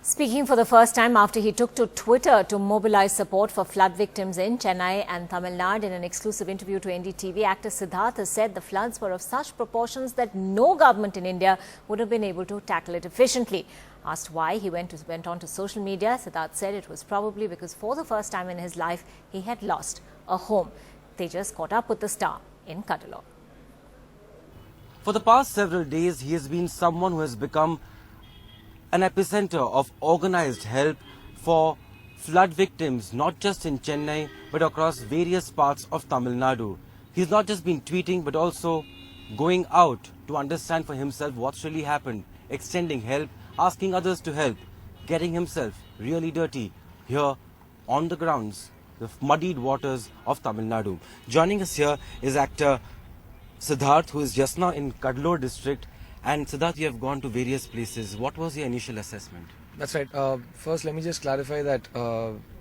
Speaking for the first time after he took to Twitter to mobilize support for flood victims in Chennai and Tamil Nadu, in an exclusive interview to NDTV, actor Siddharth has said the floods were of such proportions that no government in India would have been able to tackle it efficiently. Asked why he went on to social media, Siddharth said it was probably because for the first time in his life he had lost a home. Tejas caught up with the star in Cuddalore. For the past several days, he has been someone who has become an epicenter of organized help for flood victims, not just in Chennai, but across various parts of Tamil Nadu. He's not just been tweeting, but also going out to understand for himself what's really happened, extending help, asking others to help, getting himself really dirty here on the grounds, the muddied waters of Tamil Nadu. Joining us here is actor Siddharth, who is just now in Cuddalore district. And Siddharth, you have gone to various places. What was your initial assessment? That's right. First, let me just clarify that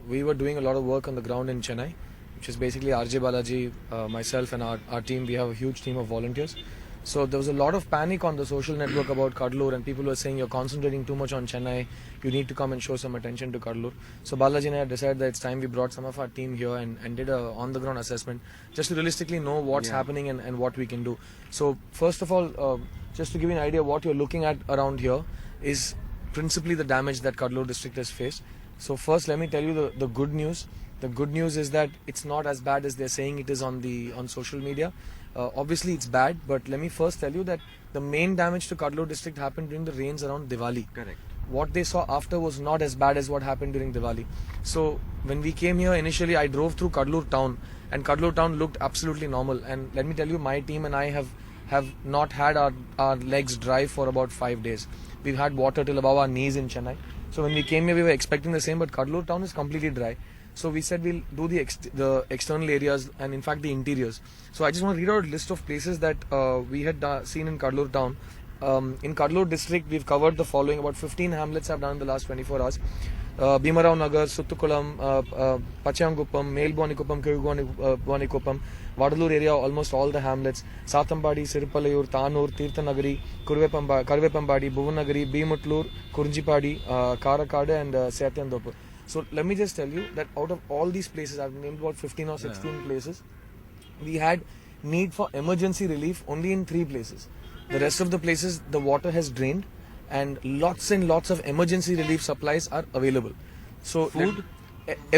we were doing a lot of work on the ground in Chennai, which is basically RJ Balaji, myself and our team. We have a huge team of volunteers. So there was a lot of panic on the social network about Cuddalore, and people were saying you're concentrating too much on Chennai. You need to come and show some attention to Cuddalore. So Balaji and I decided that it's time we brought some of our team here and did a on-the-ground assessment just to realistically know what's happening and what we can do. So first of all, just to give you an idea, what you're looking at around here is principally the damage that Cuddalore district has faced. So first, let me tell you the good news. The good news is that it's not as bad as they're saying it is on social media. Obviously, it's bad, but let me first tell you that the main damage to Cuddalore district happened during the rains around Diwali. Correct. What they saw after was not as bad as what happened during Diwali. So when we came here initially, I drove through Cuddalore town, and Cuddalore town looked absolutely normal. And let me tell you, my team and I have not had our legs dry for about 5 days. We've had water till above our knees in Chennai. So when we came here, we were expecting the same, but Cuddalore town is completely dry. So we said we'll do the external areas and in fact the interiors. So I just want to read out a list of places that we had seen in Cuddalore town. In Cuddalore district, we've covered the following. About 15 hamlets I've done in the last 24 hours. Bhimarao Nagar, Suttukulam, Pachanguppam, Melbonikuppam, Kirugwanikuppam, Vadalur area, almost all the hamlets, Sathambadi, Siripalayur, Tanur, Tirthanagari, Karvepambadi, Bhuvanagari, Bhimutlur, Kurjipadi, Karakade and Satyandopur. So let me just tell you that out of all these places, I've named about 15 or 16 places, we had need for emergency relief only in 3 places. The rest of the places, the water has drained and lots of emergency relief supplies are available. So food?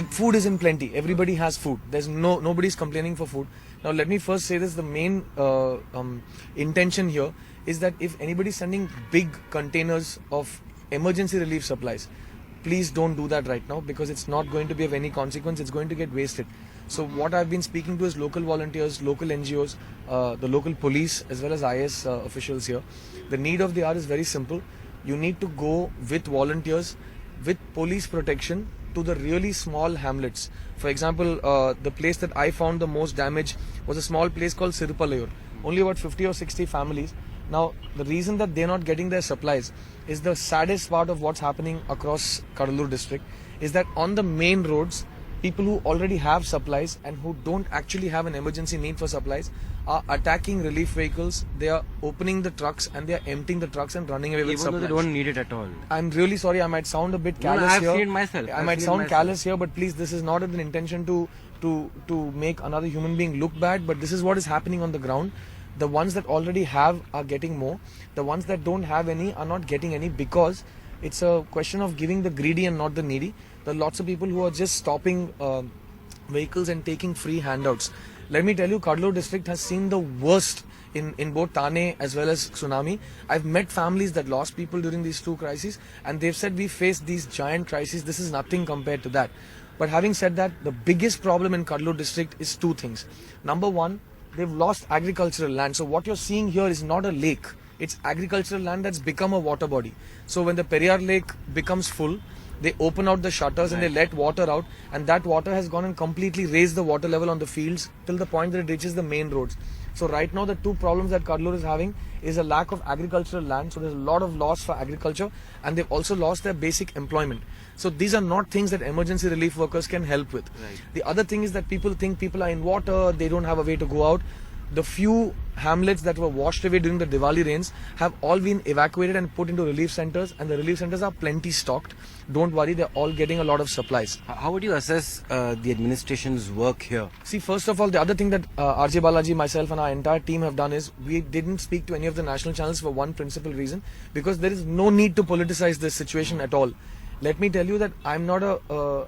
Food is in plenty. Everybody has food. There's nobody's complaining for food. Now let me first say this, the main intention here is that if anybody's sending big containers of emergency relief supplies, please don't do that right now, because it's not going to be of any consequence. It's going to get wasted. So what I've been speaking to is local volunteers, local NGOs, the local police as well as IS officials here. The need of the hour is very simple. You need to go with volunteers, with police protection to the really small hamlets. For example, the place that I found the most damage was a small place called Siripalayur. Only about 50 or 60 families. Now, the reason that they're not getting their supplies is the saddest part of what's happening across Cuddalore district is that on the main roads, people who already have supplies and who don't actually have an emergency need for supplies are attacking relief vehicles. They are opening the trucks and they are emptying the trucks and running away with supplies. Even though they don't need it at all. I'm really sorry, I might sound a bit callous here. I've seen it myself. I might sound callous here, but please, this is not an intention to make another human being look bad, but this is what is happening on the ground. The ones that already have are getting more. The ones that don't have any are not getting any, because it's a question of giving the greedy and not the needy. There are lots of people who are just stopping vehicles and taking free handouts. Let me tell you, Cuddalore district has seen the worst in both Thane as well as tsunami. I've met families that lost people during these 2 crises, and they've said we faced these giant crises. This is nothing compared to that. But having said that, the biggest problem in Cuddalore district is 2 things. Number one, they've lost agricultural land. So what you're seeing here is not a lake. It's agricultural land that's become a water body. So when the Periyar Lake becomes full, they open out the shutters and they let water out, and that water has gone and completely raised the water level on the fields till the point that it reaches the main roads. So right now the 2 problems that Cuddalore is having is a lack of agricultural land. So there's a lot of loss for agriculture, and they've also lost their basic employment. So these are not things that emergency relief workers can help with. Right. The other thing is that people think people are in water, they don't have a way to go out. The few hamlets that were washed away during the Diwali rains have all been evacuated and put into relief centers, and the relief centers are plenty stocked. Don't worry, they're all getting a lot of supplies. How would you assess the administration's work here? See, first of all, the other thing that RJ Balaji, myself and our entire team have done is we didn't speak to any of the national channels for one principal reason, because there is no need to politicize this situation at all. Let me tell you that I'm not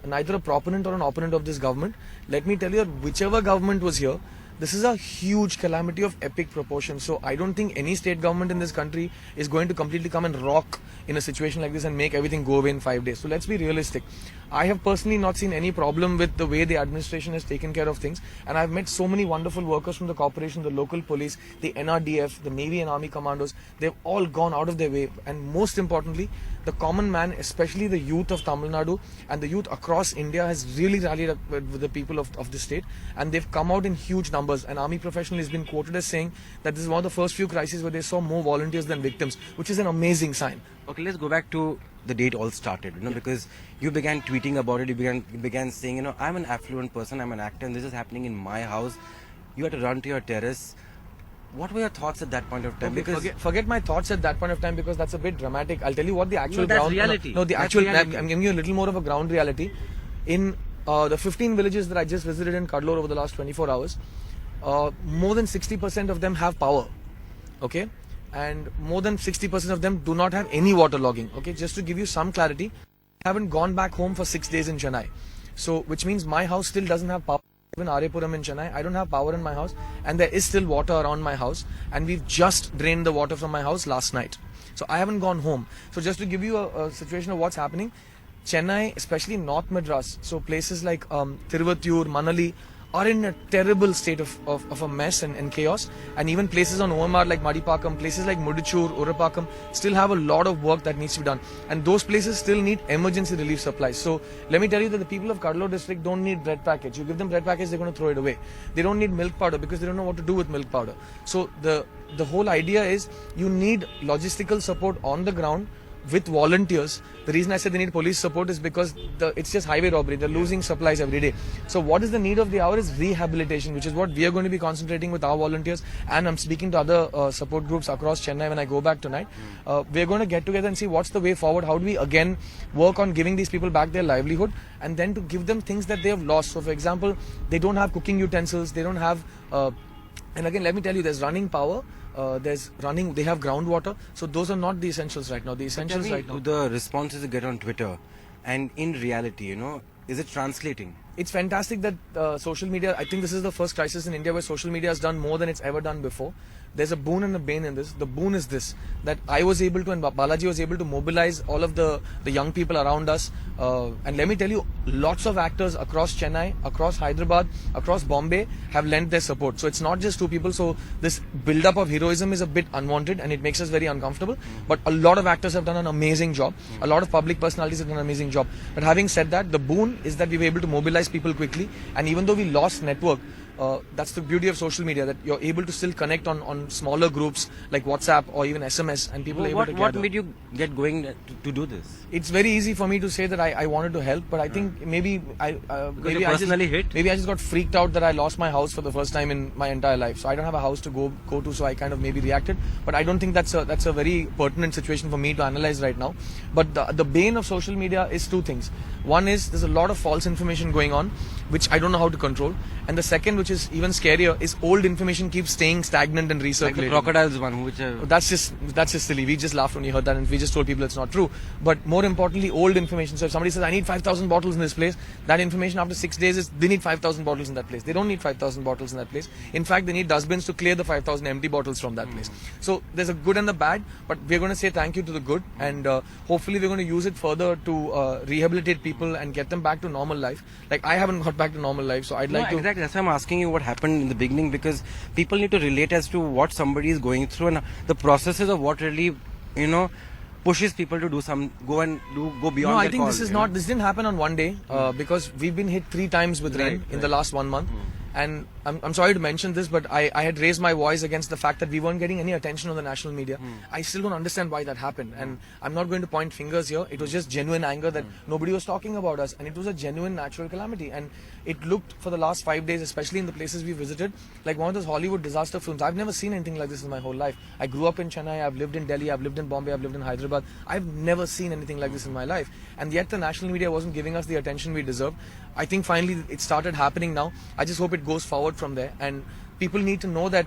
neither a proponent or an opponent of this government. Let me tell you that whichever government was here, this is a huge calamity of epic proportions. So I don't think any state government in this country is going to completely come and rock in a situation like this and make everything go away in 5 days. So let's be realistic. I have personally not seen any problem with the way the administration has taken care of things, and I've met so many wonderful workers from the corporation, the local police, the NRDF, the Navy and Army commandos. They've all gone out of their way, and most importantly, the common man, especially the youth of Tamil Nadu and the youth across India, has really rallied up with the people of the state, and they've come out in huge numbers. An army professional has been quoted as saying that this is one of the first few crises where they saw more volunteers than victims, which is an amazing sign. Okay, let's go back to the day it all started, because you began tweeting about it, you began saying, I'm an affluent person, I'm an actor, and this is happening in my house. You had to run to your terrace. What were your thoughts at that point of time? Okay, Because forget my thoughts at that point of time, because that's a bit dramatic. I'll tell you what the actual that's ground reality. No, the That's actual. reality. I'm giving you a little more of a ground reality. In the 15 villages that I just visited in Cuddalore over the last 24 hours, more than 60% of them have power. Okay, and more than 60% of them do not have any water logging. Okay, just to give you some clarity, I haven't gone back home for 6 days in Chennai. So, which means my house still doesn't have power. Even Arepuram in Chennai, I don't have power in my house, and there is still water around my house, and we've just drained the water from my house last night. So I haven't gone home. So just to give you a situation of what's happening, Chennai, especially North Madras, so places like Tiruvattur, Manali, are in a terrible state of a mess and chaos, and even places on OMR like Madipakam, places like Mudichur, Urapakam still have a lot of work that needs to be done, and those places still need emergency relief supplies. So let me tell you that the people of Cuddalore district don't need bread packets. You give them bread packets, they're going to throw it away. They don't need milk powder because they don't know what to do with milk powder. So the whole idea is you need logistical support on the ground with volunteers. The reason I said they need police support is because it's just highway robbery. They're losing supplies every day. So what is the need of the hour is rehabilitation, which is what we are going to be concentrating with our volunteers. And I'm speaking to other support groups across Chennai when I go back tonight. We're going to get together and see what's the way forward. How do we again work on giving these people back their livelihood, and then to give them things that they have lost. So for example, they don't have cooking utensils, they don't have and again, let me tell you, there's running power. They have groundwater. So those are not the essentials right now. The essentials right now. The responses you get on Twitter, and in reality, is it translating? It's fantastic that social media, I think this is the first crisis in India where social media has done more than it's ever done before. There's a boon and a bane in this. The boon is this, that I was able to, and Balaji was able to mobilize all of the young people around us. And let me tell you, lots of actors across Chennai, across Hyderabad, across Bombay have lent their support. So it's not just two people. So this build-up of heroism is a bit unwanted and it makes us very uncomfortable. But a lot of actors have done an amazing job. A lot of public personalities have done an amazing job. But having said that, the boon is that we were able to mobilize people quickly. And even though we lost network, that's the beauty of social media, that you're able to still connect on smaller groups like WhatsApp or even SMS, and people are able to gather. What made you get going to do this? It's very easy for me to say that I wanted to help, but I think maybe I just got freaked out that I lost my house for the first time in my entire life. So I don't have a house to go to, so I kind of maybe reacted. But I don't think that's a very pertinent situation for me to analyze right now. But the bane of social media is two things. One is there's a lot of false information going on, which I don't know how to control. And the second, which is even scarier, is old information keeps staying stagnant and recirculating. Like the crocodiles one, which that's just silly. We just laughed when we heard that, and we just told people it's not true. But more importantly, old information. So if somebody says I need 5,000 bottles in this place, that information after 6 days is they need 5,000 bottles in that place. They don't need 5,000 bottles in that place. In fact, they need dustbins to clear the 5,000 empty bottles from that place. So there's a good and the bad, but we're going to say thank you to the good, and hopefully we're going to use it further to rehabilitate people and get them back to normal life. Like I haven't got back to normal life, so I'd like to. Exactly. That's why I'm asking you what happened in the beginning, because people need to relate as to what somebody is going through and the processes of what really, pushes people to go beyond. No, I think call, this didn't happen on one day, because we've been hit 3 times with rain in the last 1 month. And I'm sorry to mention this, but I had raised my voice against the fact that we weren't getting any attention on the national media. I still don't understand why that happened. And I'm not going to point fingers here. It was just genuine anger that nobody was talking about us. And it was a genuine natural calamity. And it looked for the last 5 days, especially in the places we visited, like one of those Hollywood disaster films. I've never seen anything like this in my whole life. I grew up in Chennai, I've lived in Delhi, I've lived in Bombay, I've lived in Hyderabad. I've never seen anything like this in my life. And yet the national media wasn't giving us the attention we deserve. I think finally it started happening now. I just hope it goes forward from there. And people need to know that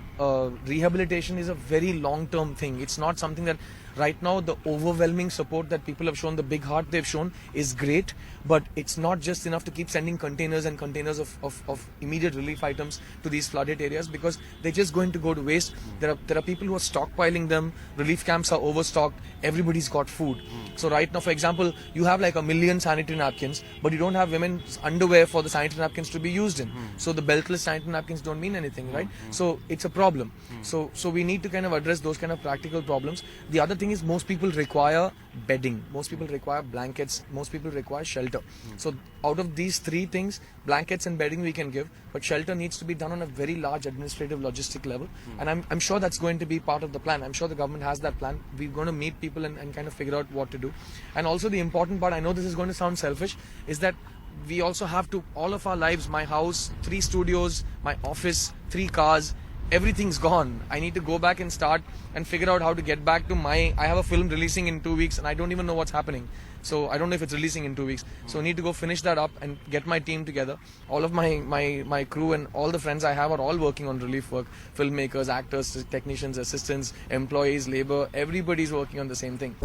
rehabilitation is a very long-term thing. It's not something that right now the overwhelming support that people have shown, the big heart they've shown is great, but it's not just enough to keep sending containers and containers of immediate relief items to these flooded areas, because they're just going to go to waste. There are people who are stockpiling them. Relief camps are overstocked. Everybody's got food. So right now, for example, you have like 1 million sanitary napkins, but you don't have women's underwear for the sanitary napkins to be used in. So the beltless sanitary napkins don't mean anything, right? So it's a problem. So we need to kind of address those kind of practical problems. The other thing is, most people require bedding, most people require blankets, most people require shelter. So out of these three things, blankets and bedding we can give, but shelter needs to be done on a very large administrative logistic level. And I'm sure that's going to be part of the plan. I'm sure the government has that plan. We're going to meet people and kind of figure out what to do. And also the important part, I know this is going to sound selfish, is that we also have to, all of our lives, my house, 3 studios, my office, 3 cars, everything's gone. I need to go back and start and figure out how to get back to I have a film releasing in 2 weeks and I don't even know what's happening. So I don't know if it's releasing in 2 weeks. So I need to go finish that up and get my team together. All of my crew and all the friends I have are all working on relief work. Filmmakers, actors, technicians, assistants, employees, labor, everybody's working on the same thing.